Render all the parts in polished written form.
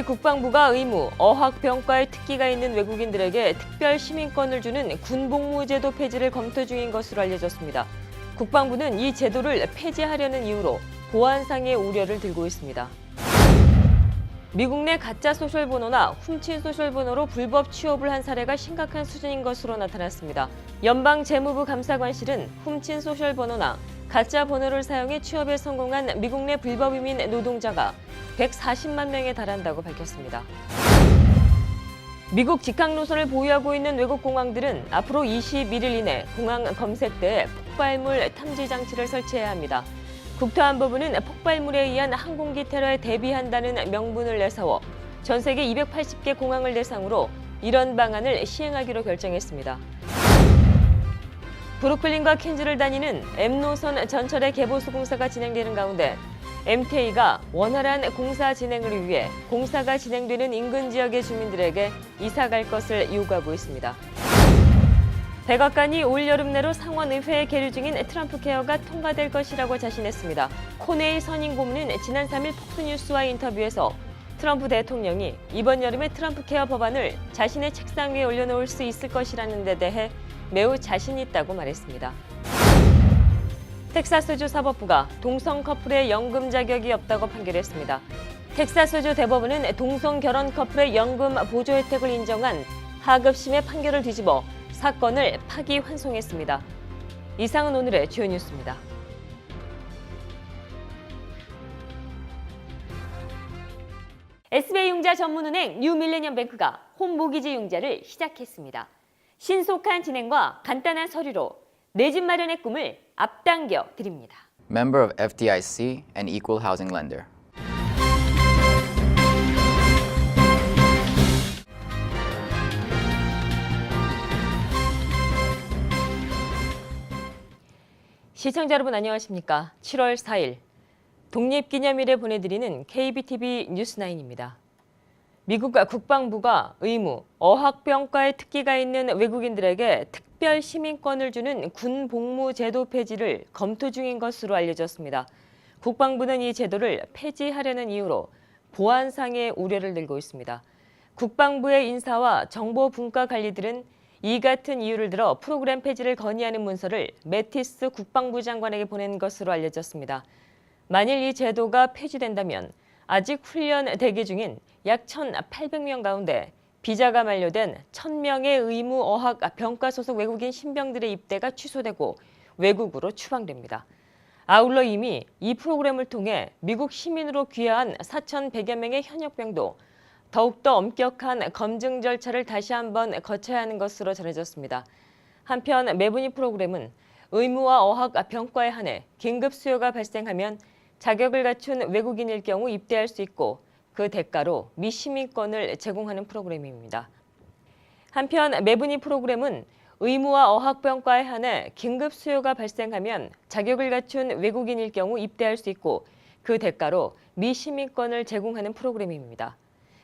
국방부가 의무, 어학 병과의 특기가 있는 외국인들에게 특별 시민권을 주는 군복무제도 폐지를 검토 중인 것으로 알려졌습니다. 국방부는 이 제도를 폐지하려는 이유로 보안상의 우려를 들고 있습니다. 미국 내 가짜 소셜번호나 훔친 소셜번호로 불법 취업을 한 사례가 심각한 수준인 것으로 나타났습니다. 연방재무부 감사관실은 훔친 소셜번호나 가짜 번호를 사용해 취업에 성공한 미국 내 불법 이민 노동자가 140만 명에 달한다고 밝혔습니다. 미국 직항 노선을 보유하고 있는 외국 공항들은 앞으로 21일 이내 공항 검색대에 폭발물 탐지 장치를 설치해야 합니다. 국토안보부는 폭발물에 의한 항공기 테러에 대비한다는 명분을 내세워 전 세계 280개 공항을 대상으로 이런 방안을 시행하기로 결정했습니다. 브루클린과 퀸즈를 다니는 M노선 전철의 개보수 공사가 진행되는 가운데 MTA가 원활한 공사 진행을 위해 공사가 진행되는 인근 지역의 주민들에게 이사 갈 것을 요구하고 있습니다. 백악관이 올여름 내로 상원의회에 계류 중인 트럼프 케어가 통과될 것이라고 자신했습니다. 코네이 선임 고문은 지난 3일 폭스뉴스와 인터뷰에서 트럼프 대통령이 이번 여름에 트럼프 케어 법안을 자신의 책상 위에 올려놓을 수 있을 것이라는 데 대해 매우 자신 있다고 말했습니다. 텍사스주 사법부가 동성 커플의 연금 자격이 없다고 판결했습니다. 텍사스주 대법원은 동성 결혼 커플의 연금 보조 혜택을 인정한 하급심의 판결을 뒤집어 사건을 파기환송했습니다. 이상은 오늘의 주요 뉴스입니다. SBI융자 전문은행 뉴밀레니엄뱅크가 홈모기지 융자를 시작했습니다. 신속한 진행과 간단한 서류로 내 집 마련의 꿈을 앞당겨 드립니다. Member of FDIC and Equal Housing Lender. 시청자 여러분 안녕하십니까? 7월 4일 독립기념일에 보내드리는 KBTV 뉴스9입니다. 미국 국방부가 의무, 어학병과의 특기가 있는 외국인들에게 특별 시민권을 주는 군복무제도 폐지를 검토 중인 것으로 알려졌습니다. 국방부는 이 제도를 폐지하려는 이유로 보안상의 우려를 들고 있습니다. 국방부의 인사와 정보분과관리들은 이 같은 이유를 들어 프로그램 폐지를 건의하는 문서를 매티스 국방부 장관에게 보낸 것으로 알려졌습니다. 만일 이 제도가 폐지된다면 아직 훈련 대기 중인 약 1,800명 가운데 비자가 만료된 1,000명의 의무 어학 병과 소속 외국인 신병들의 입대가 취소되고 외국으로 추방됩니다. 아울러 이미 이 프로그램을 통해 미국 시민으로 귀화한 4,100여 명의 현역병도 더욱더 엄격한 검증 절차를 다시 한번 거쳐야 하는 것으로 전해졌습니다. 한편 매분이 프로그램은 의무와 어학 병과에 한해 긴급 수요가 발생하면 자격을 갖춘 외국인일 경우 입대할 수 있고 그 대가로 미시민권을 제공하는 프로그램입니다. 한편 매분이 프로그램은 의무와 어학병과에 한해 긴급 수요가 발생하면 자격을 갖춘 외국인일 경우 입대할 수 있고 그 대가로 미시민권을 제공하는 프로그램입니다.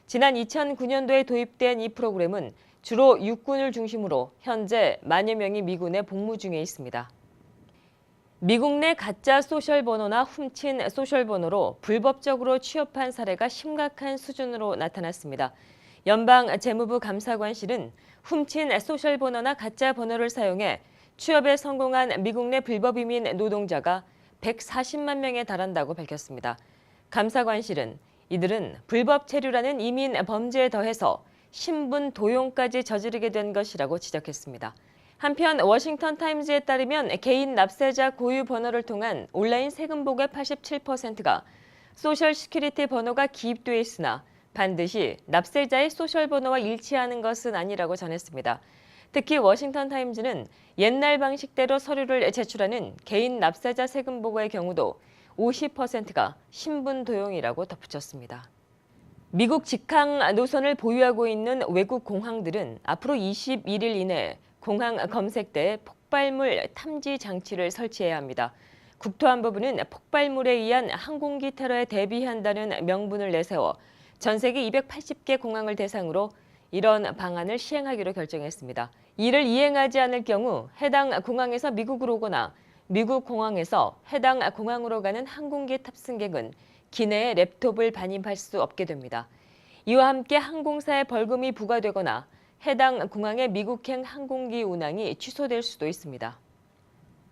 지난 2009년도에 도입된 이 프로그램은 주로 육군을 중심으로 현재 만여 명이 미군에 복무 중에 있습니다. 미국 내 가짜 소셜번호나 훔친 소셜번호로 불법적으로 취업한 사례가 심각한 수준으로 나타났습니다. 연방재무부 감사관실은 훔친 소셜번호나 가짜 번호를 사용해 취업에 성공한 미국 내 불법 이민 노동자가 140만 명에 달한다고 밝혔습니다. 감사관실은 이들은 불법 체류라는 이민 범죄에 더해서 신분 도용까지 저지르게 된 것이라고 지적했습니다. 한편 워싱턴 타임즈에 따르면 개인 납세자 고유 번호를 통한 온라인 세금 보고의 87%가 소셜 시큐리티 번호가 기입돼 있으나 반드시 납세자의 소셜 번호와 일치하는 것은 아니라고 전했습니다. 특히 워싱턴 타임즈는 옛날 방식대로 서류를 제출하는 개인 납세자 세금 보고의 경우도 50%가 신분 도용이라고 덧붙였습니다. 미국 직항 노선을 보유하고 있는 외국 공항들은 앞으로 21일 이내 공항 검색대에 폭발물 탐지 장치를 설치해야 합니다. 국토안보부는 폭발물에 의한 항공기 테러에 대비한다는 명분을 내세워 전 세계 280개 공항을 대상으로 이런 방안을 시행하기로 결정했습니다. 이를 이행하지 않을 경우 해당 공항에서 미국으로 오거나 미국 공항에서 해당 공항으로 가는 항공기 탑승객은 기내에 랩톱을 반입할 수 없게 됩니다. 이와 함께 항공사에 벌금이 부과되거나 해당 공항의 미국행 항공기 운항이 취소될 수도 있습니다.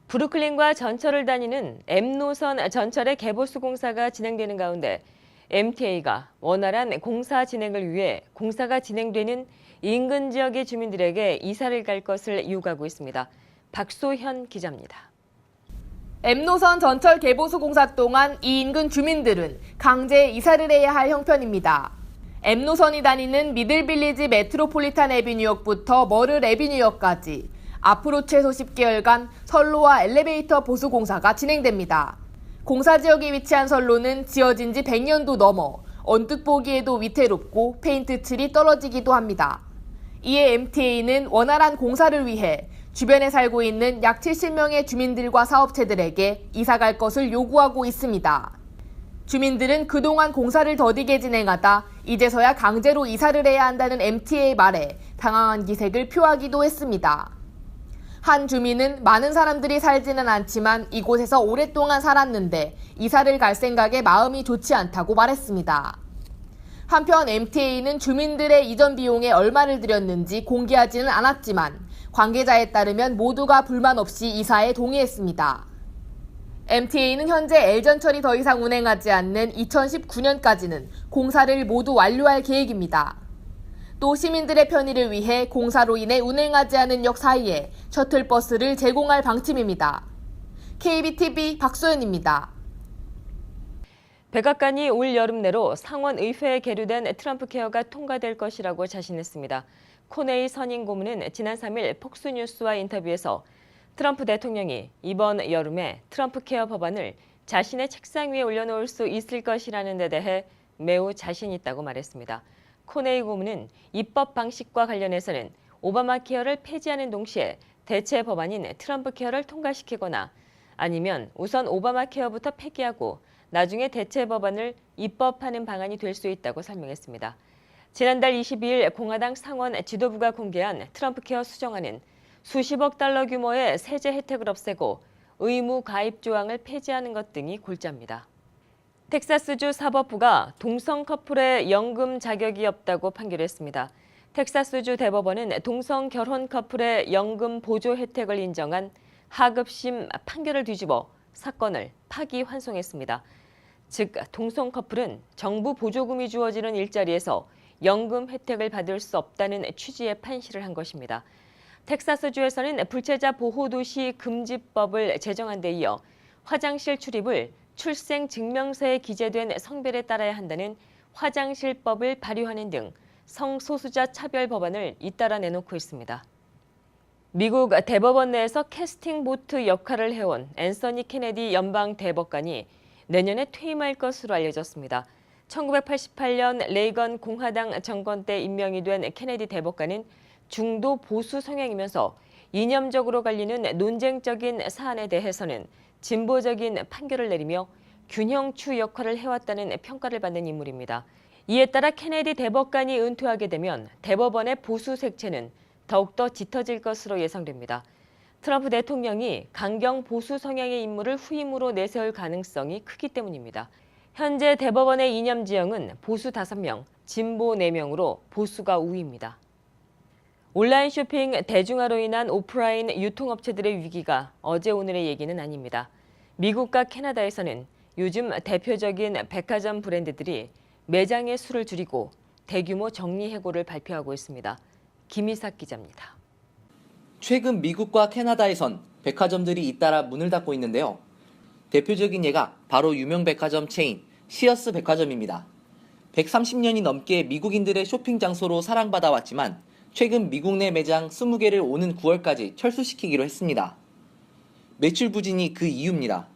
브루클린과 전철을 다니는 M노선 전철의 개보수 공사가 진행되는 가운데 MTA가 원활한 공사 진행을 위해 공사가 진행되는 인근 지역의 주민들에게 이사를 갈 것을 요구하고 있습니다. 박소현 기자입니다. M노선 전철 개보수 공사 동안 이 인근 주민들은 강제 이사를 해야 할 형편입니다. M노선이 다니는 미들빌리지 메트로폴리탄 애비뉴역부터 머를 애비뉴역까지 앞으로 최소 10개월간 선로와 엘리베이터 보수 공사가 진행됩니다. 공사 지역에 위치한 선로는 지어진 지 100년도 넘어 언뜻 보기에도 위태롭고 페인트 칠이 떨어지기도 합니다. 이에 MTA는 원활한 공사를 위해 주변에 살고 있는 약 70명의 주민들과 사업체들에게 이사갈 것을 요구하고 있습니다. 주민들은 그동안 공사를 더디게 진행하다 이제서야 강제로 이사를 해야 한다는 MTA의 말에 당황한 기색을 표하기도 했습니다. 한 주민은 많은 사람들이 살지는 않지만 이곳에서 오랫동안 살았는데 이사를 갈 생각에 마음이 좋지 않다고 말했습니다. 한편 MTA는 주민들의 이전 비용에 얼마를 들였는지 공개하지는 않았지만 관계자에 따르면 모두가 불만 없이 이사에 동의했습니다. MTA는 현재 L전철이 더 이상 운행하지 않는 2019년까지는 공사를 모두 완료할 계획입니다. 또 시민들의 편의를 위해 공사로 인해 운행하지 않은 역 사이에 셔틀버스를 제공할 방침입니다. KBTV 박소연입니다. 백악관이 올 여름 내로 상원의회에 계류된 트럼프 케어가 통과될 것이라고 자신했습니다. 코네이 선임 고문은 지난 3일 폭스뉴스와 인터뷰에서 트럼프 대통령이 이번 여름에 트럼프 케어 법안을 자신의 책상 위에 올려놓을 수 있을 것이라는 데 대해 매우 자신 있다고 말했습니다. 코네이 고문은 입법 방식과 관련해서는 오바마 케어를 폐지하는 동시에 대체 법안인 트럼프 케어를 통과시키거나 아니면 우선 오바마 케어부터 폐기하고 나중에 대체 법안을 입법하는 방안이 될 수 있다고 설명했습니다. 지난달 22일 공화당 상원 지도부가 공개한 트럼프 케어 수정안은 수십억 달러 규모의 세제 혜택을 없애고 의무 가입 조항을 폐지하는 것 등이 골자입니다. 텍사스주 사법부가 동성 커플의 연금 자격이 없다고 판결했습니다. 텍사스주 대법원은 동성 결혼 커플의 연금 보조 혜택을 인정한 하급심 판결을 뒤집어 사건을 파기환송했습니다. 즉, 동성 커플은 정부 보조금이 주어지는 일자리에서 연금 혜택을 받을 수 없다는 취지의 판시를 한 것입니다. 텍사스주에서는 불체자 보호도시 금지법을 제정한 데 이어 화장실 출입을 출생 증명서에 기재된 성별에 따라야 한다는 화장실법을 발의하는 등 성소수자 차별 법안을 잇따라 내놓고 있습니다. 미국 대법원 내에서 캐스팅 보트 역할을 해온 앤서니 케네디 연방 대법관이 내년에 퇴임할 것으로 알려졌습니다. 1988년 레이건 공화당 정권 때 임명이 된 케네디 대법관은 중도 보수 성향이면서 이념적으로 갈리는 논쟁적인 사안에 대해서는 진보적인 판결을 내리며 균형추 역할을 해왔다는 평가를 받는 인물입니다. 이에 따라 케네디 대법관이 은퇴하게 되면 대법원의 보수 색채는 더욱더 짙어질 것으로 예상됩니다. 트럼프 대통령이 강경 보수 성향의 인물을 후임으로 내세울 가능성이 크기 때문입니다. 현재 대법원의 이념 지형은 보수 5명, 진보 4명으로 보수가 우위입니다. 온라인 쇼핑 대중화로 인한 오프라인 유통업체들의 위기가 어제 오늘의 얘기는 아닙니다. 미국과 캐나다에서는 요즘 대표적인 백화점 브랜드들이 매장의 수를 줄이고 대규모 정리해고를 발표하고 있습니다. 김희삭 기자입니다. 최근 미국과 캐나다에선 백화점들이 잇따라 문을 닫고 있는데요. 대표적인 예가 바로 유명 백화점 체인 시어스 백화점입니다. 130년이 넘게 미국인들의 쇼핑 장소로 사랑받아왔지만 최근 미국 내 매장 20개를 오는 9월까지 철수시키기로 했습니다. 매출 부진이 그 이유입니다.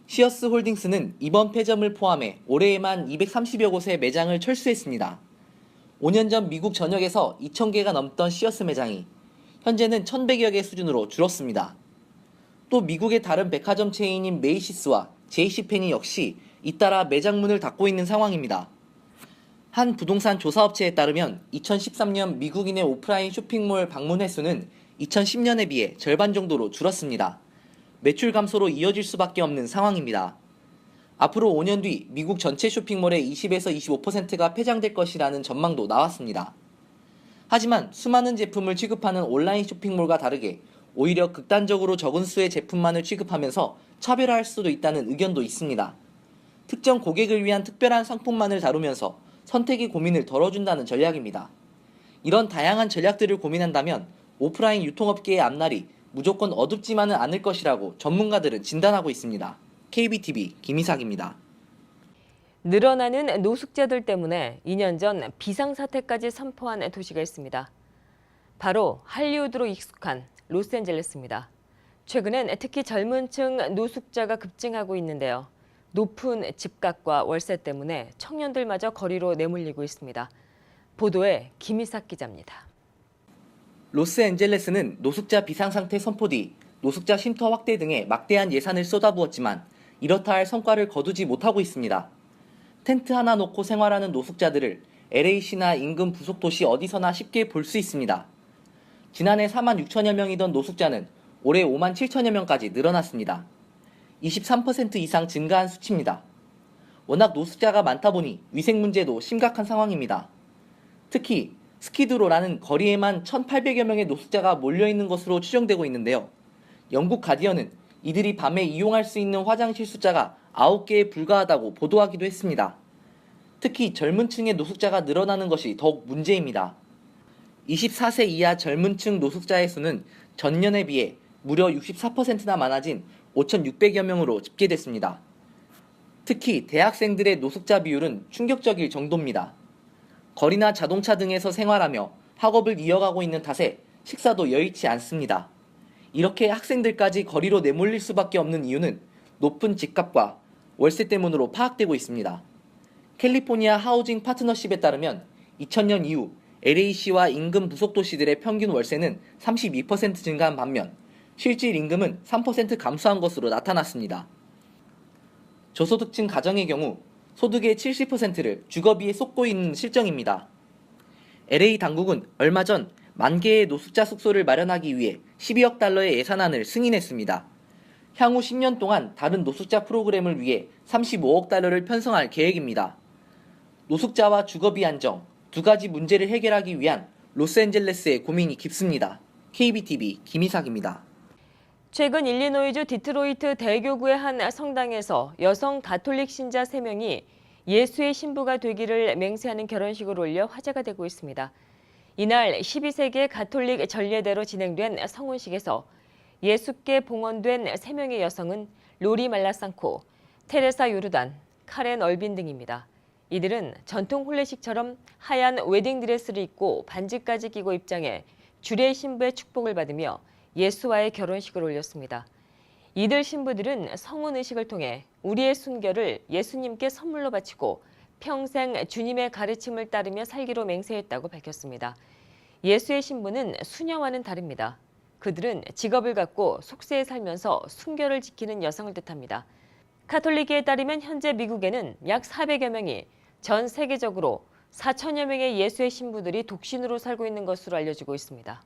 시어스 홀딩스는 이번 폐점을 포함해 올해에만 230여 곳의 매장을 철수했습니다. 5년 전 미국 전역에서 2,000개가 넘던 시어스 매장이 현재는 1,100여 개 수준으로 줄었습니다. 또 미국의 다른 백화점 체인인 메이시스와 제이시펜이 역시 잇따라 매장 문을 닫고 있는 상황입니다. 한 부동산 조사업체에 따르면 2013년 미국인의 오프라인 쇼핑몰 방문 횟수는 2010년에 비해 절반 정도로 줄었습니다. 매출 감소로 이어질 수밖에 없는 상황입니다. 앞으로 5년 뒤 미국 전체 쇼핑몰의 20에서 25%가 폐장될 것이라는 전망도 나왔습니다. 하지만 수많은 제품을 취급하는 온라인 쇼핑몰과 다르게 오히려 극단적으로 적은 수의 제품만을 취급하면서 차별화할 수도 있다는 의견도 있습니다. 특정 고객을 위한 특별한 상품만을 다루면서 선택의 고민을 덜어준다는 전략입니다. 이런 다양한 전략들을 고민한다면 오프라인 유통업계의 앞날이 무조건 어둡지만은 않을 것이라고 전문가들은 진단하고 있습니다. KBTV 김희삭입니다. 늘어나는 노숙자들 때문에 2년 전 비상사태까지 선포한 도시가 있습니다. 바로 할리우드로 익숙한 로스앤젤레스입니다. 최근엔 특히 젊은 층 노숙자가 급증하고 있는데요. 높은 집값과 월세 때문에 청년들마저 거리로 내몰리고 있습니다. 보도에 김희삭 기자입니다. 로스앤젤레스는 노숙자 비상상태 선포 뒤 노숙자 쉼터 확대 등에 막대한 예산을 쏟아부었지만 이렇다 할 성과를 거두지 못하고 있습니다. 텐트 하나 놓고 생활하는 노숙자들을 LA시나 인근 부속도시 어디서나 쉽게 볼 수 있습니다. 지난해 4만 6천여 명이던 노숙자는 올해 5만 7천여 명까지 늘어났습니다. 23% 이상 증가한 수치입니다. 워낙 노숙자가 많다 보니 위생 문제도 심각한 상황입니다. 특히 스키드로라는 거리에만 1,800여 명의 노숙자가 몰려있는 것으로 추정되고 있는데요. 영국 가디언은 이들이 밤에 이용할 수 있는 화장실 숫자가 9개에 불과하다고 보도하기도 했습니다. 특히 젊은 층의 노숙자가 늘어나는 것이 더욱 문제입니다. 24세 이하 젊은 층 노숙자의 수는 전년에 비해 무려 64%나 많아진 5,600여 명으로 집계됐습니다. 특히 대학생들의 노숙자 비율은 충격적일 정도입니다. 거리나 자동차 등에서 생활하며 학업을 이어가고 있는 탓에 식사도 여의치 않습니다. 이렇게 학생들까지 거리로 내몰릴 수밖에 없는 이유는 높은 집값과 월세 때문으로 파악되고 있습니다. 캘리포니아 하우징 파트너십에 따르면 2000년 이후 LA시와 인근 부속도시들의 평균 월세는 32% 증가한 반면 실질 임금은 3% 감소한 것으로 나타났습니다. 저소득층 가정의 경우 소득의 70%를 주거비에 쏟고 있는 실정입니다. LA 당국은 얼마 전 10,000개의 노숙자 숙소를 마련하기 위해 12억 달러의 예산안을 승인했습니다. 향후 10년 동안 다른 노숙자 프로그램을 위해 35억 달러를 편성할 계획입니다. 노숙자와 주거비 안정, 두 가지 문제를 해결하기 위한 로스앤젤레스의 고민이 깊습니다. KBTV 김희삭입니다. 최근 일리노이주 디트로이트 대교구의 한 성당에서 여성 가톨릭 신자 3명이 예수의 신부가 되기를 맹세하는 결혼식을 올려 화제가 되고 있습니다. 이날 12세기 가톨릭 전례대로 진행된 성혼식에서 예수께 봉헌된 3명의 여성은 로리 말라상코, 테레사 요르단, 카렌 얼빈 등입니다. 이들은 전통 혼례식처럼 하얀 웨딩드레스를 입고 반지까지 끼고 입장해 주례 신부의 축복을 받으며 예수와의 결혼식을 올렸습니다. 이들 신부들은 성혼 의식을 통해 우리의 순결을 예수님께 선물로 바치고 평생 주님의 가르침을 따르며 살기로 맹세했다고 밝혔습니다. 예수의 신부는 수녀와는 다릅니다. 그들은 직업을 갖고 속세에 살면서 순결을 지키는 여성을 뜻합니다. 카톨릭계에 따르면 현재 미국에는 약 400여 명이 전 세계적으로 4천여 명의 예수의 신부들이 독신으로 살고 있는 것으로 알려지고 있습니다.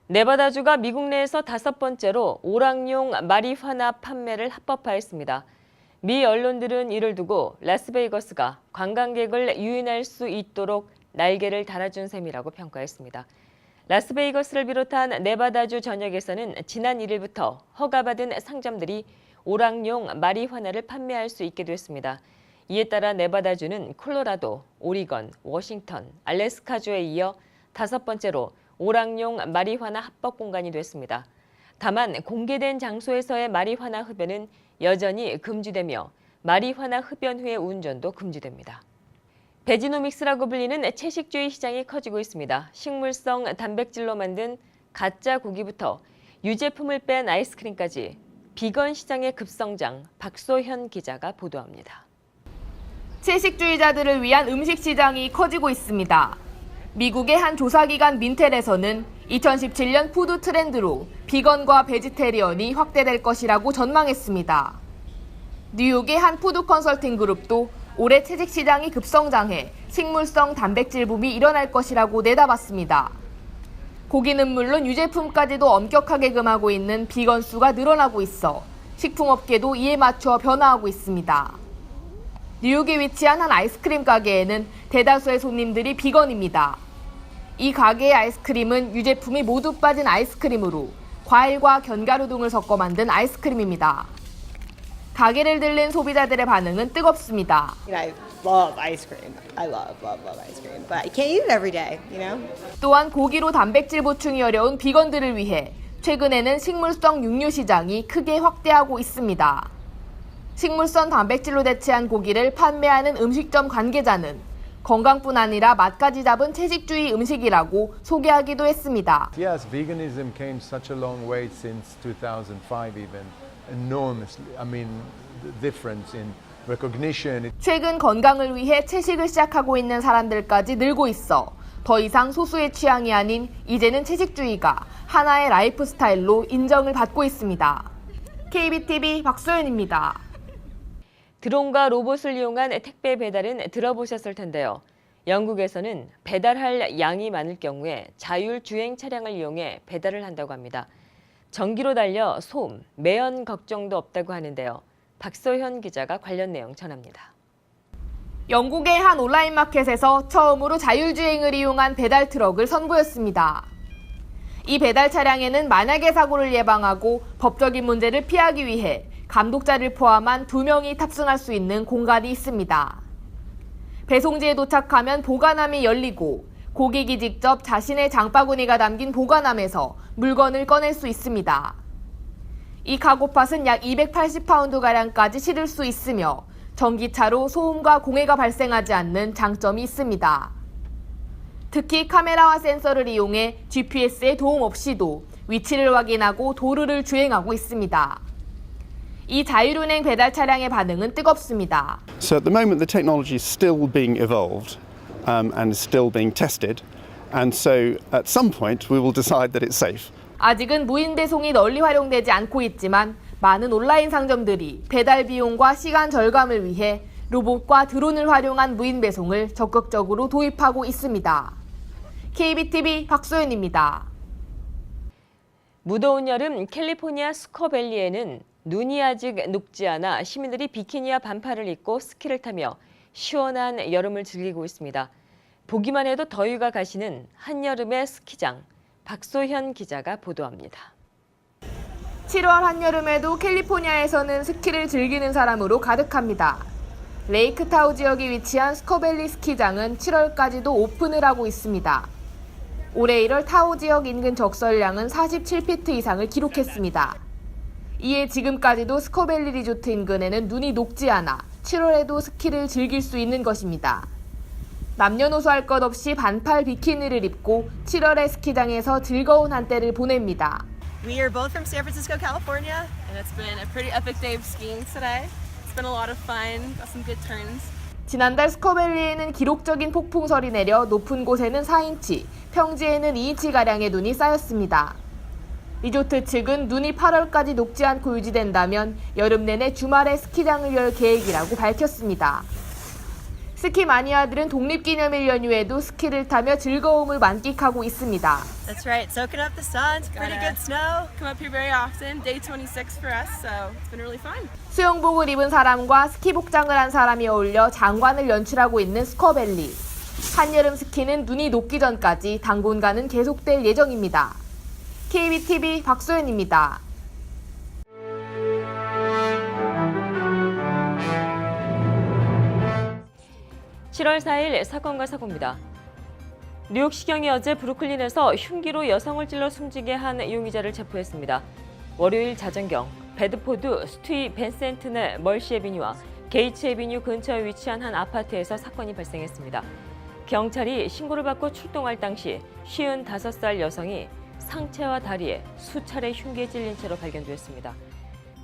네바다주가 미국 내에서 5번째로 오락용 마리화나 판매를 합법화했습니다. 미 언론들은 이를 두고 라스베이거스가 관광객을 유인할 수 있도록 날개를 달아준 셈이라고 평가했습니다. 라스베이거스를 비롯한 네바다주 전역에서는 지난 1일부터 허가받은 상점들이 오락용 마리화나를 판매할 수 있게 됐습니다. 이에 따라 네바다주는 콜로라도, 오리건, 워싱턴, 알래스카주에 이어 5번째로 오락용 마리화나 합법 공간이 됐습니다. 다만 공개된 장소에서의 마리화나 흡연은 여전히 금지되며 마리화나 흡연 후의 운전도 금지됩니다. 베지노믹스라고 불리는 채식주의 시장이 커지고 있습니다. 식물성 단백질로 만든 가짜 고기부터 유제품을 뺀 아이스크림까지 비건 시장의 급성장, 박소현 기자가 보도합니다. 채식주의자들을 위한 음식 시장이 커지고 있습니다. 미국의 한 조사기관 민텔에서는 2017년 푸드 트렌드로 비건과 베지테리언이 확대될 것이라고 전망했습니다. 뉴욕의 한 푸드 컨설팅 그룹도 올해 채식 시장이 급성장해 식물성 단백질 붐이 일어날 것이라고 내다봤습니다. 고기는 물론 유제품까지도 엄격하게 금하고 있는 비건 수가 늘어나고 있어 식품업계도 이에 맞춰 변화하고 있습니다. 뉴욕에 위치한 한 아이스크림 가게에는 대다수의 손님들이 비건입니다. 이 가게의 아이스크림은 유제품이 모두 빠진 아이스크림으로 과일과 견과류 등을 섞어 만든 아이스크림입니다. 가게를 들른 소비자들의 반응은 뜨겁습니다. I love ice cream. I love ice cream. But I can't eat it every day, you know? 또한 고기로 단백질 보충이 어려운 비건들을 위해 최근에는 식물성 육류 시장이 크게 확대하고 있습니다. 식물성 단백질로 대체한 고기를 판매하는 음식점 관계자는 건강뿐 아니라 맛까지 잡은 채식주의 음식이라고 소개하기도 했습니다. Yes, veganism came such a long way since 2005 even. Enormously. I mean, the difference in recognition. 최근 건강을 위해 채식을 시작하고 있는 사람들까지 늘고 있어 더 이상 소수의 취향이 아닌 이제는 채식주의가 하나의 라이프 스타일로 인정을 받고 있습니다. KBTV 박소연입니다. 드론과 로봇을 이용한 택배 배달은 들어보셨을 텐데요. 영국에서는 배달할 양이 많을 경우에 자율주행 차량을 이용해 배달을 한다고 합니다. 전기로 달려 소음, 매연 걱정도 없다고 하는데요. 박소현 기자가 관련 내용 전합니다. 영국의 한 온라인 마켓에서 처음으로 자율주행을 이용한 배달 트럭을 선보였습니다. 이 배달 차량에는 만약의 사고를 예방하고 법적인 문제를 피하기 위해 감독자를 포함한 2명이 탑승할 수 있는 공간이 있습니다. 배송지에 도착하면 보관함이 열리고 고객이 직접 자신의 장바구니가 담긴 보관함에서 물건을 꺼낼 수 있습니다. 이 카고팟은 약 280파운드가량까지 실을 수 있으며 전기차로 소음과 공해가 발생하지 않는 장점이 있습니다. 특히 카메라와 센서를 이용해 GPS의 도움 없이도 위치를 확인하고 도로를 주행하고 있습니다. 이 자율운행 배달 차량의 반응은 뜨겁습니다. So at the moment the technology is still being evolved and is still being tested, and so at some point we will decide that it's safe. 아직은 무인 배송이 널리 활용되지 않고 있지만 많은 온라인 상점들이 배달 비용과 시간 절감을 위해 로봇과 드론을 활용한 무인 배송을 적극적으로 도입하고 있습니다. KBTV 박소연입니다. 무더운 여름 캘리포니아 스커밸리에는 눈이 아직 녹지 않아 시민들이 비키니와 반팔을 입고 스키를 타며 시원한 여름을 즐기고 있습니다. 보기만 해도 더위가 가시는 한여름의 스키장, 박소현 기자가 보도합니다. 7월 한여름에도 캘리포니아에서는 스키를 즐기는 사람으로 가득합니다. 레이크타우 지역에 위치한 스커밸리 스키장은 7월까지도 오픈을 하고 있습니다. 올해 1월 타우 지역 인근 적설량은 47피트 이상을 기록했습니다. 이에 지금까지도 스커밸리 리조트 인근에는 눈이 녹지 않아 7월에도 스키를 즐길 수 있는 것입니다. 남녀노소 할 것 없이 반팔 비키니를 입고 7월의 스키장에서 즐거운 한때를 보냅니다. We are both from San Francisco, California, and it's been a pretty epic day of skiing today. It's been a lot of fun, got some good turns. 지난달 스커밸리에는 기록적인 폭풍설이 내려 높은 곳에는 4인치, 평지에는 2인치가량의 눈이 쌓였습니다. 리조트 측은 눈이 8월까지 녹지 않고 유지된다면 여름 내내 주말에 스키장을 열 계획이라고 밝혔습니다. 스키 마니아들은 독립기념일 연휴에도 스키를 타며 즐거움을 만끽하고 있습니다. That's right, soaking up the sun. It's pretty good snow. Come up here very often. Day 26 for us, so it's been really fun. 수영복을 입은 사람과 스키 복장을 한 사람이 어울려 장관을 연출하고 있는 스커밸리. 한여름 스키는 눈이 녹기 전까지 당분간은 계속될 예정입니다. KBTV 박소연입니다. (7월 4일) 사건과 사고입니다. 뉴욕시경이 어제 브루클린에서 흉기로 여성을 찔러 숨지게 한 용의자를 체포했습니다. 월요일 자정경 베드포드 스튜이 벤센트 내 멀시 애비뉴와 게이츠 애비뉴 근처에 위치한 한 아파트에서 사건이 발생했습니다. 경찰이 신고를 받고 출동할 당시 55살 여성이 상체와 다리에 수차례 흉기에 찔린 채로 발견됐습니다.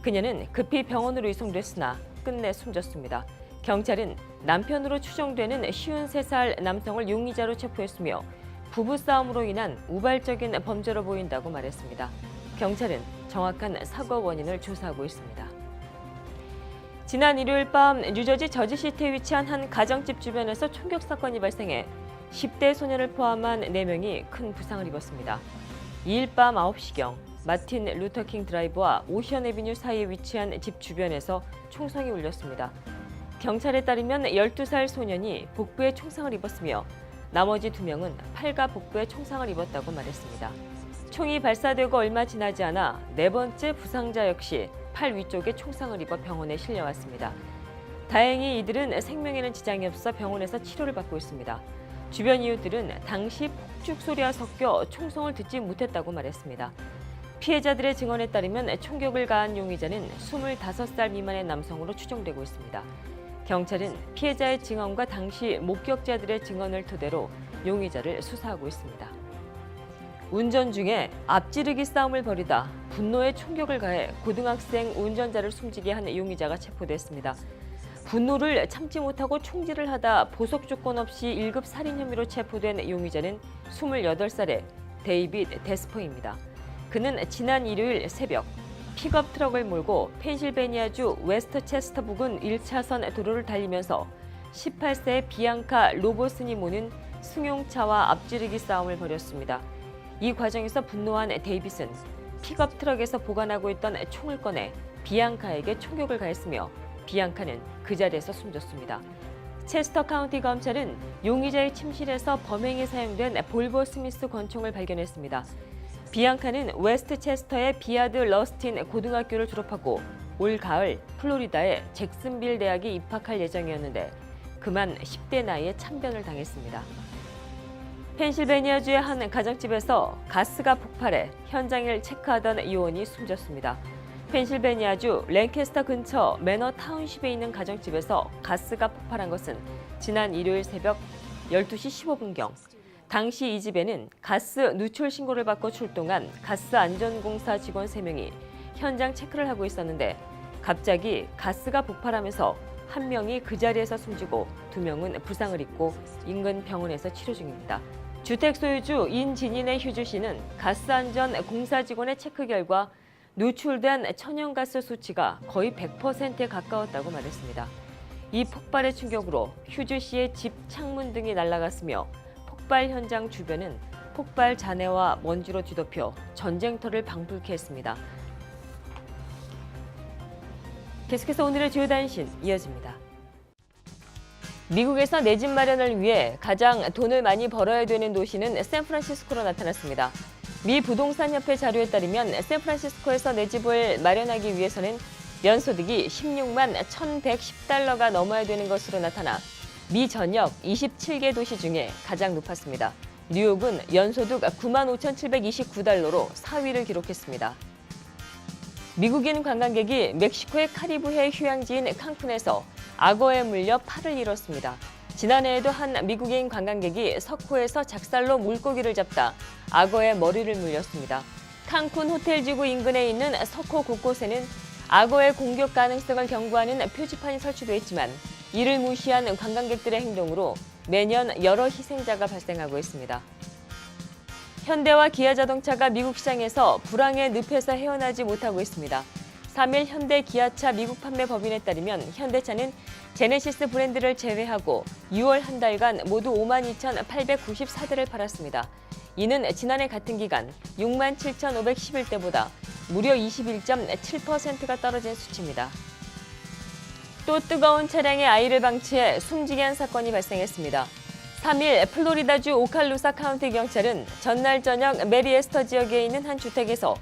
그녀는 급히 병원으로 이송됐으나 끝내 숨졌습니다. 경찰은 남편으로 추정되는 53살 남성을 용의자로 체포했으며 부부싸움으로 인한 우발적인 범죄로 보인다고 말했습니다. 경찰은 정확한 사고 원인을 조사하고 있습니다. 지난 일요일 밤 뉴저지 저지시티에 위치한 한 가정집 주변에서 총격 사건이 발생해 10대 소년을 포함한 4명이 큰 부상을 입었습니다. 2일 밤 9시경 마틴 루터킹 드라이브와 오션 애비뉴 사이에 위치한 집 주변에서 총성이 울렸습니다. 경찰에 따르면 12살 소년이 복부에 총상을 입었으며 나머지 2명은 팔과 복부에 총상을 입었다고 말했습니다. 총이 발사되고 얼마 지나지 않아 4번째 부상자 역시 팔 위쪽에 총상을 입어 병원에 실려왔습니다. 다행히 이들은 생명에는 지장이 없어 병원에서 치료를 받고 있습니다. 주변 이웃들은 당시 폭죽 소리와 섞여 총성을 듣지 못했다고 말했습니다. 피해자들의 증언에 따르면 총격을 가한 용의자는 25살 미만의 남성으로 추정되고 있습니다. 경찰은 피해자의 증언과 당시 목격자들의 증언을 토대로 용의자를 수사하고 있습니다. 운전 중에 앞지르기 싸움을 벌이다 분노에 총격을 가해 고등학생 운전자를 숨지게 한 용의자가 체포됐습니다. 분노를 참지 못하고 총질을 하다 보석 조건 없이 1급 살인 혐의로 체포된 용의자는 28살의 데이빗 데스퍼입니다. 그는 지난 일요일 새벽 픽업 트럭을 몰고 펜실베니아주 웨스터체스터 부근 1차선 도로를 달리면서 18세의 비앙카 로보슨이 모는 승용차와 앞지르기 싸움을 벌였습니다. 이 과정에서 분노한 데이빗은 픽업 트럭에서 보관하고 있던 총을 꺼내 비앙카에게 총격을 가했으며 비앙카는 그 자리에서 숨졌습니다. 체스터 카운티 검찰은 용의자의 침실에서 범행에 사용된 볼버 스미스 권총을 발견했습니다. 비앙카는 웨스트체스터의 비아드 러스틴 고등학교를 졸업하고 올 가을 플로리다의 잭슨빌 대학에 입학할 예정이었는데 그만 10대 나이에 참변을 당했습니다. 펜실베니아주의 한 가정집에서 가스가 폭발해 현장을 체크하던 요원이 숨졌습니다. 펜실베니아주 랭캐스터 근처 매너 타운십에 있는 가정집에서 가스가 폭발한 것은 지난 일요일 새벽 12시 15분경. 당시 이 집에는 가스 누출 신고를 받고 출동한 가스안전공사 직원 3명이 현장 체크를 하고 있었는데 갑자기 가스가 폭발하면서 1명이 그 자리에서 숨지고 2명은 부상을 입고 인근 병원에서 치료 중입니다. 주택 소유주 인진인의 휴주 씨는 가스안전공사 직원의 체크 결과 누출된 천연가스 수치가 거의 100%에 가까웠다고 말했습니다. 이 폭발의 충격으로 휴주 씨의 집 창문 등이 날아갔으며 폭발 현장 주변은 폭발 잔해와 먼지로 뒤덮여 전쟁터를 방불케 했습니다. 계속해서 오늘의 주요 단신 이어집니다. 미국에서 내 집 마련을 위해 가장 돈을 많이 벌어야 되는 도시는 샌프란시스코로 나타났습니다. 미 부동산협회 자료에 따르면 샌프란시스코에서 내 집을 마련하기 위해서는 연소득이 16만 1,110달러가 넘어야 되는 것으로 나타나 미 전역 27개 도시 중에 가장 높았습니다. 뉴욕은 연소득 9만 5,729달러로 4위를 기록했습니다. 미국인 관광객이 멕시코의 카리브해 휴양지인 칸쿤에서 악어에 물려 팔을 잃었습니다. 지난해에도 한 미국인 관광객이 석호에서 작살로 물고기를 잡다 악어의 머리를 물렸습니다. 칸쿤 호텔지구 인근에 있는 석호 곳곳에는 악어의 공격 가능성을 경고하는 표지판이 설치되어 있지만 이를 무시한 관광객들의 행동으로 매년 여러 희생자가 발생하고 있습니다. 현대와 기아자동차가 미국 시장에서 불황의 늪에서 헤어나지 못하고 있습니다. 3일 현대 기아차 미국 판매 법인에 따르면 현대차는 제네시스 브랜드를 제외하고 6월 한 달간 모두 52,894대를 팔았습니다. 이는 지난해 같은 기간 67,511대보다 무려 21.7%가 떨어진 수치입니다. 또 뜨거운 차량에 아이를 방치해 숨지게 한 사건이 발생했습니다. 3일 플로리다주 오칼루사 카운티 경찰은 전날 저녁 메리에스터 지역에 있는 한 주택에서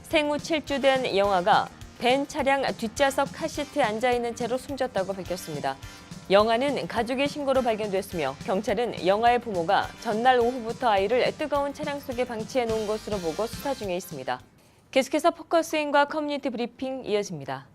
생후 7주 된 영아가 벤 차량 뒷좌석 카시트에 앉아있는 채로 숨졌다고 밝혔습니다. 영아는 가족의 신고로 발견됐으며 경찰은 영아의 부모가 전날 오후부터 아이를 뜨거운 차량 속에 방치해 놓은 것으로 보고 수사 중에 있습니다. 계속해서 포커스인과 커뮤니티 브리핑 이어집니다.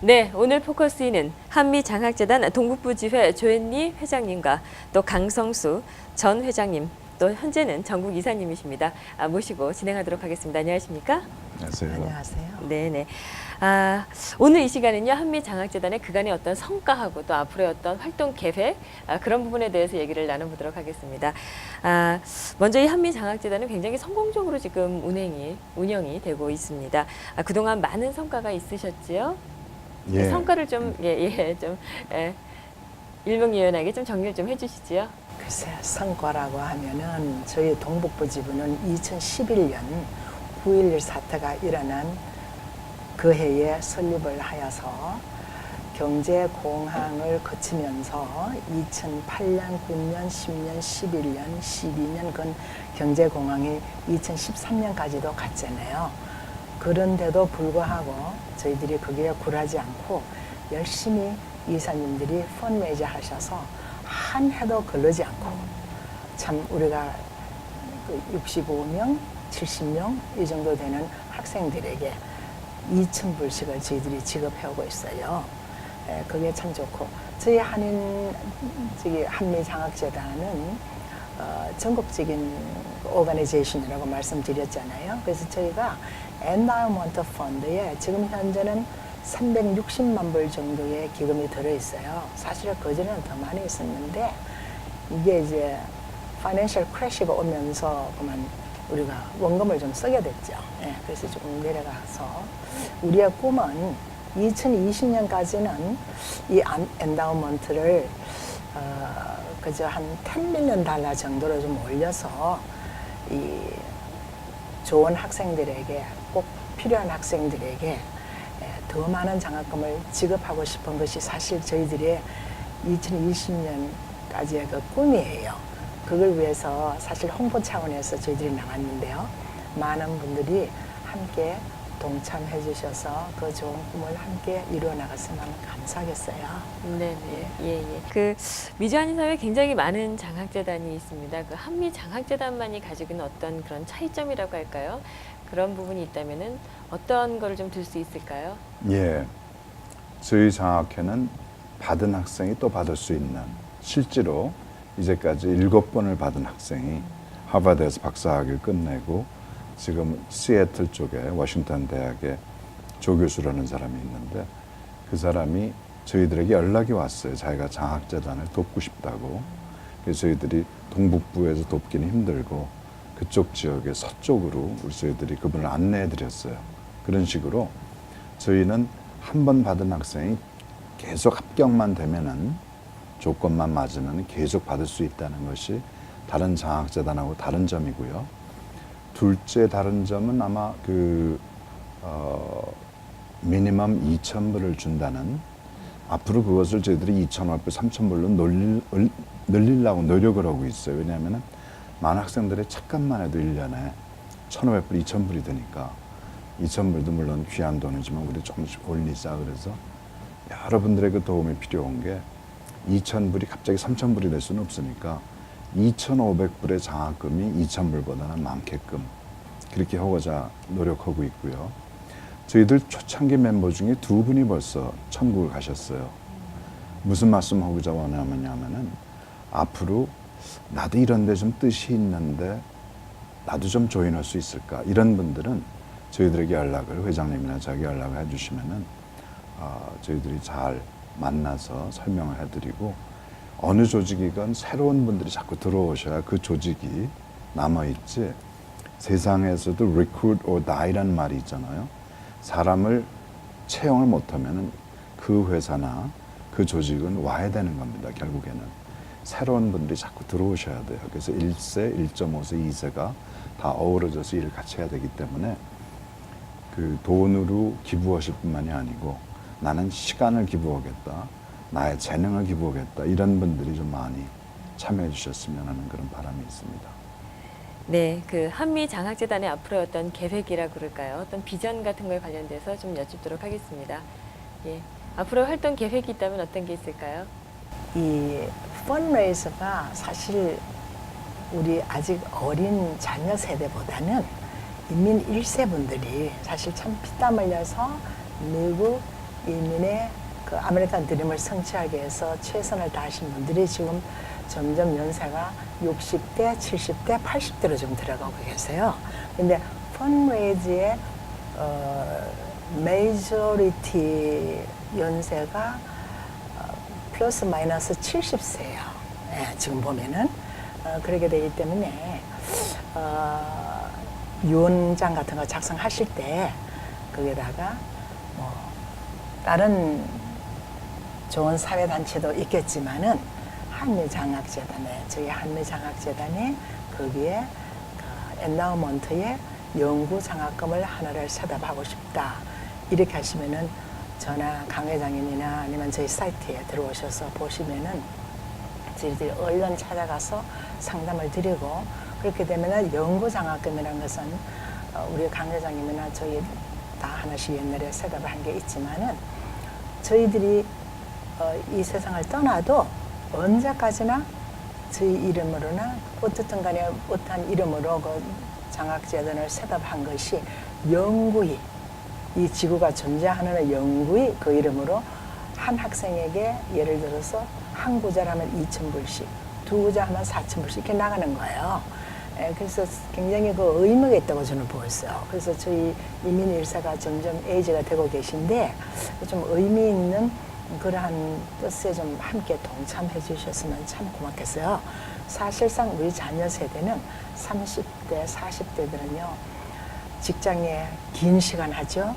네, 오늘 포커스인은 한미장학재단 동북부지회 조앤리 회장님과 또 강성수 전 회장님, 또 현재는 전국 이사님이십니다. 모시고 진행하도록 하겠습니다. 안녕하십니까? 안녕하세요. 안녕하세요. 네네. 오늘 이 시간은요, 한미장학재단의 그간의 어떤 성과하고 또 앞으로의 어떤 활동 계획, 그런 부분에 대해서 얘기를 나눠보도록 하겠습니다. 먼저 이 한미장학재단은 굉장히 성공적으로 지금 운영이 되고 있습니다. 그동안 많은 성과가 있으셨지요? 그 성과를 좀 일명요연하게 좀 정리를 좀 해주시지요. 글쎄, 성과라고 하면은 저희 동북부 지부는 2011년 9.11 사태가 일어난 그 해에 설립을 하여서 경제공황을 거치면서 2008년, 9년, 10년, 11년, 12년 그 경제공황이 2013년까지도 갔잖아요. 그런데도 불구하고 저희들이 거기에 굴하지 않고 열심히 이사님들이 펀레이즈 하셔서 한 해도 걸르지 않고 참 우리가 65명, 70명 이 정도 되는 학생들에게 2,000불씩을 저희들이 지급해오고 있어요. 그게 참 좋고 저희 한미장학재단은 전국적인 오가니제이션이라고 말씀드렸잖아요. 그래서 저희가 엔다우먼트 펀드에 지금 현재는 360만 불 정도의 기금이 들어있어요. 사실은 그전에는 더 많이 있었는데 이게 이제 파이낸셜 크래시가 오면서 그만 우리가 원금을 좀 쓰게 됐죠. 그래서 조금 내려가서 우리의 꿈은 2020년까지는 이 엔다우먼트를 그저 한 $10 밀리언 정도로 좀 올려서 이 좋은 학생들에게 꼭 필요한 학생들에게 더 많은 장학금을 지급하고 싶은 것이 사실 저희들의 2020년까지의 그 꿈이에요. 그걸 위해서 사실 홍보 차원에서 저희들이 나왔는데요. 많은 분들이 함께 동참해 주셔서 그 좋은 꿈을 함께 이루어 나갔으면 감사하겠어요. 네, 예. 그 미주 한인사회에 굉장히 많은 장학재단이 있습니다. 그 한미 장학재단만이 가지고 있는 어떤 그런 차이점이라고 할까요? 그런 부분이 있다면은 어떤 거를 좀 들 수 있을까요? 예, 저희 장학회는 받은 학생이 또 받을 수 있는 실제로 이제까지 7번을 받은 학생이 하버드에서 박사학위를 끝내고 지금 시애틀 쪽에 워싱턴 대학의 조교수라는 사람이 있는데 그 사람이 저희들에게 연락이 왔어요. 자기가 장학재단을 돕고 싶다고. 그래서 저희들이 동북부에서 돕기는 힘들고 그쪽 지역의 서쪽으로 우리 저희들이 그분을 안내해 드렸어요. 그런 식으로 저희는 한 번 받은 학생이 계속 합격만 되면은 조건만 맞으면 계속 받을 수 있다는 것이 다른 장학재단하고 다른 점이고요. 둘째 다른 점은 아마 미니멈 2,000불을 준다는 앞으로 그것을 저희들이 2,500불, 3,000불로 늘리려고 노력을 하고 있어요. 왜냐하면 많은 학생들의 착값만 해도 1년에 1,500불, 2,000불이 되니까 2,000불도 물론 귀한 돈이지만 우리 조금씩 올리자 그래서 여러분들의 그 도움이 필요한 게 2,000불이 갑자기 3,000불이 될 수는 없으니까 2,500불의 장학금이 2,000불보다는 많게끔 그렇게 하고자 노력하고 있고요. 저희들 초창기 멤버 중에 2분이 벌써 천국을 가셨어요. 무슨 말씀 하고자 원하냐면은 앞으로 나도 이런 데 좀 뜻이 있는데 나도 좀 조인할 수 있을까? 이런 분들은 저희들에게 연락을 회장님이나 저에게 연락을 해주시면은 저희들이 잘 만나서 설명을 해드리고 어느 조직이건 새로운 분들이 자꾸 들어오셔야 그 조직이 남아있지 세상에서도 recruit or die라는 말이 있잖아요. 사람을 채용을 못하면 그 회사나 그 조직은 와야 되는 겁니다. 결국에는 새로운 분들이 자꾸 들어오셔야 돼요. 그래서 1세, 1.5세, 2세가 다 어우러져서 일을 같이 해야 되기 때문에 그 돈으로 기부하실 뿐만이 아니고 나는 시간을 기부하겠다, 나의 재능을 기부하겠다 이런 분들이 좀 많이 참여해 주셨으면 하는 그런 바람이 있습니다. 네, 그 한미 장학재단의 앞으로의 어떤 계획이라 그럴까요? 어떤 비전 같은 거에 관련돼서 좀 여쭙도록 하겠습니다. 예, 앞으로 활동 계획이 있다면 어떤 게 있을까요? 이 펀레이저가 사실 우리 아직 어린 자녀 세대보다는 이민 1세 분들이 사실 참 피땀 흘려서 미국 이민의 그 아메리칸 드림을 성취하기 위해서 최선을 다하신 분들이 지금 점점 연세가 60대, 70대, 80대로 좀 들어가고 계세요. 근데 펀레이즈의 메이저리티 연세가 플러스 마이너스 70세예요. 예, 지금 보면은 그렇게 되기 때문에 유언장 같은 거 작성하실 때 거기다가 뭐 다른 좋은 사회단체도 있겠지만은 한미장학재단에 저희 한미장학재단이 거기에 그 엔다우먼트에 연구장학금을 하나를 셋업하고 싶다 이렇게 하시면은 저나 강 회장님이나 아니면 저희 사이트에 들어오셔서 보시면은 저희들이 얼른 찾아가서 상담을 드리고 그렇게 되면은 연구장학금이라는 것은 우리 강 회장님이나 저희 다 하나씩 옛날에 셋업을 한 게 있지만은 저희들이 이 세상을 떠나도 언제까지나 저희 이름으로나 어떻든 간에 어떠한 이름으로 그 장학재단을 셋업한 것이 영구히 이 지구가 존재하는 영구히 그 이름으로 한 학생에게 예를 들어서 한 구자라면 2,000불씩, 두 구자하면 4,000불씩 이렇게 나가는 거예요. 그래서 굉장히 그 의미가 있다고 저는 보였어요. 그래서 저희 이민 일사가 점점 에이지가 되고 계신데 좀 의미 있는 그러한 뜻에 좀 함께 동참해 주셨으면 참 고맙겠어요. 사실상 우리 자녀 세대는 30대, 40대들은요, 직장에 긴 시간 하죠.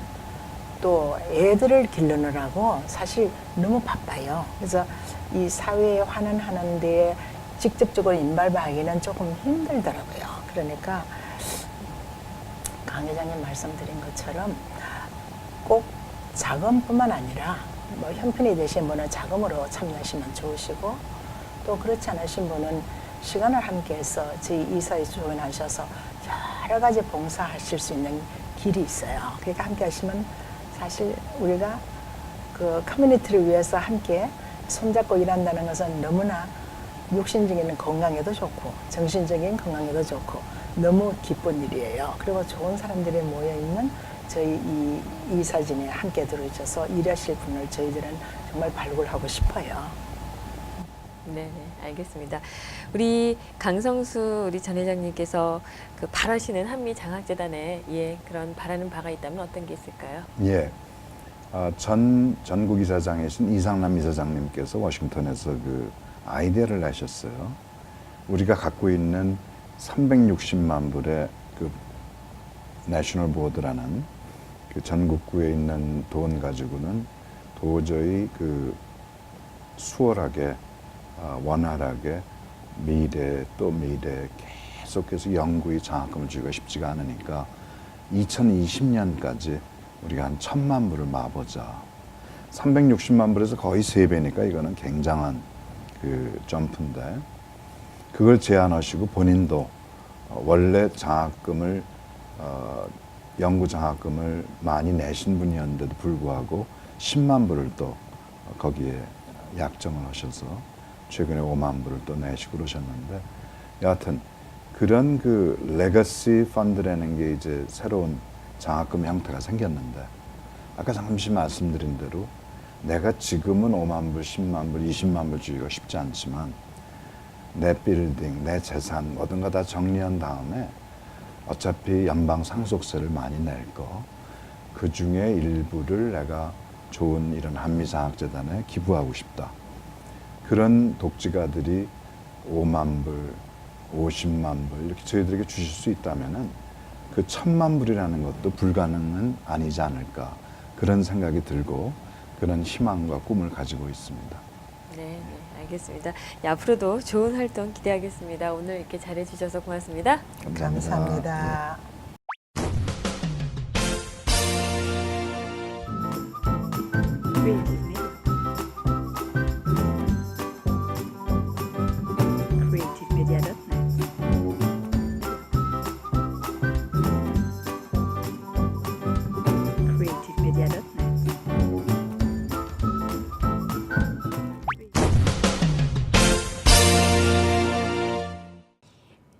또 애들을 기르느라고 사실 너무 바빠요. 그래서 이 사회에 환원하는 데에 직접적으로 인발하기는 조금 힘들더라고요. 그러니까 강 회장님 말씀드린 것처럼 꼭 자금뿐만 아니라 뭐 형편이 되신 분은 자금으로 참여하시면 좋으시고 또 그렇지 않으신 분은 시간을 함께해서 저희 이사에 조인하셔서 여러 가지 봉사하실 수 있는 길이 있어요. 그러니까 함께 하시면 사실 우리가 그 커뮤니티를 위해서 함께 손잡고 일한다는 것은 너무나 육신적인 건강에도 좋고 정신적인 건강에도 좋고 너무 기쁜 일이에요. 그리고 좋은 사람들이 모여있는 저희 이 이사진에 함께 들어주셔서 일하실 분을 저희들은 정말 발굴하고 싶어요. 네, 알겠습니다. 우리 강성수 우리 전 회장님께서 그 바라시는 한미장학재단에 그런 바라는 바가 있다면 어떤 게 있을까요? 예. 전국 이사장이신 이상남 이사장님께서 워싱턴에서 그 아이디어를 내셨어요. 우리가 갖고 있는 360만 불의 그 내셔널 보드라는 그 전국구에 있는 돈 가지고는 도저히 그 수월하게 원활하게 미래 또 미래 계속해서 연구의 장학금을 주기가 쉽지가 않으니까 2020년까지 우리가 한 1,000만 불을 마보자. 360만 불에서 거의 3배니까 이거는 굉장한 그 점프인데 그걸 제안하시고 본인도 원래 장학금을 연구 장학금을 많이 내신 분이었는데도 불구하고 10만 불을 또 거기에 약정을 하셔서 최근에 5만 불을 또 내시고 그러셨는데 여하튼 그런 그 레거시 펀드라는 게 이제 새로운 장학금 형태가 생겼는데 아까 잠시 말씀드린 대로 내가 지금은 5만 불, 10만 불, 20만 불 주기가 쉽지 않지만 내 빌딩, 내 재산 모든 거 다 정리한 다음에 어차피 연방 상속세를 많이 낼 거 그 중에 일부를 내가 좋은 이런 한미장학재단에 기부하고 싶다. 그런 독지가들이 5만 불, 50만 불 이렇게 저희들에게 주실 수 있다면은 그 1,000만 불이라는 것도 불가능은 아니지 않을까 그런 생각이 들고 그런 희망과 꿈을 가지고 있습니다. 네, 알겠습니다. 앞으로도 좋은 활동 기대하겠습니다. 오늘 이렇게 잘해주셔서 고맙습니다. 감사합니다.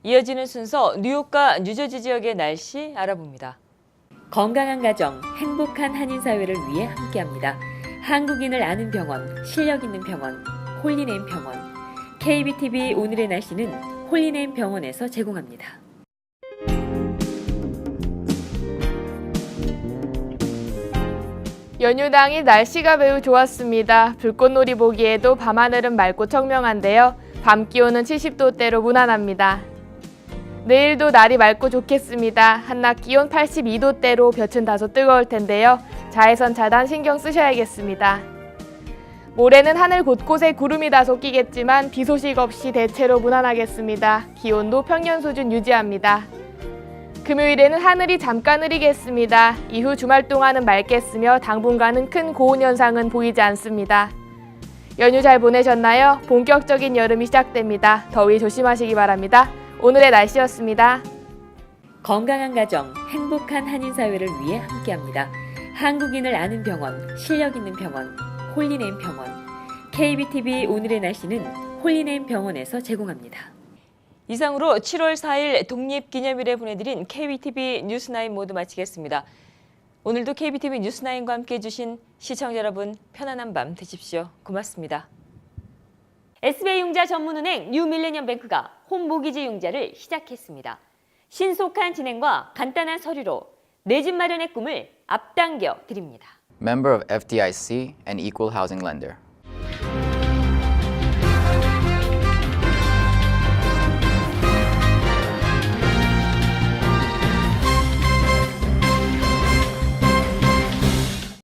이어지는 순서 뉴욕과 뉴저지 지역의 날씨 알아봅니다. 건강한 가정, 행복한 한인사회를 위해 함께합니다. 한국인을 아는 병원, 실력 있는 병원, 홀리네임 병원. KBTV 오늘의 날씨는 홀리네임 병원에서 제공합니다. 연휴 당일 날씨가 매우 좋았습니다. 불꽃놀이 보기에도 밤하늘은 맑고 청명한데요. 밤 기온은 70도대로 무난합니다. 내일도 날이 맑고 좋겠습니다. 한낮 기온 82도대로 볕은 다소 뜨거울 텐데요. 자외선 차단 신경 쓰셔야겠습니다. 모레는 하늘 곳곳에 구름이 다소 끼겠지만 비 소식 없이 대체로 무난하겠습니다. 기온도 평년 수준 유지합니다. 금요일에는 하늘이 잠깐 흐리겠습니다. 이후 주말 동안은 맑겠으며 당분간은 큰 고온 현상은 보이지 않습니다. 연휴 잘 보내셨나요? 본격적인 여름이 시작됩니다. 더위 조심하시기 바랍니다. 오늘의 날씨였습니다. 건강한 가정, 행복한 한인사회를 위해 함께합니다. 한국인을 아는 병원, 실력 있는 병원, 홀리네임 병원. KBTV 오늘의 날씨는 홀리네임 병원에서 제공합니다. 이상으로 7월 4일 독립기념일에 보내드린 KBTV 뉴스9 모두 마치겠습니다. 오늘도 KBTV 뉴스9과 함께해 주신 시청자 여러분 편안한 밤 되십시오. 고맙습니다. SBI융자 전문은행 뉴밀레니엄뱅크가 홈모기지 융자를 시작했습니다. 신속한 진행과 간단한 서류로 내 집 마련의 꿈을 앞당겨 드립니다. Member of FDIC and Equal Housing Lender.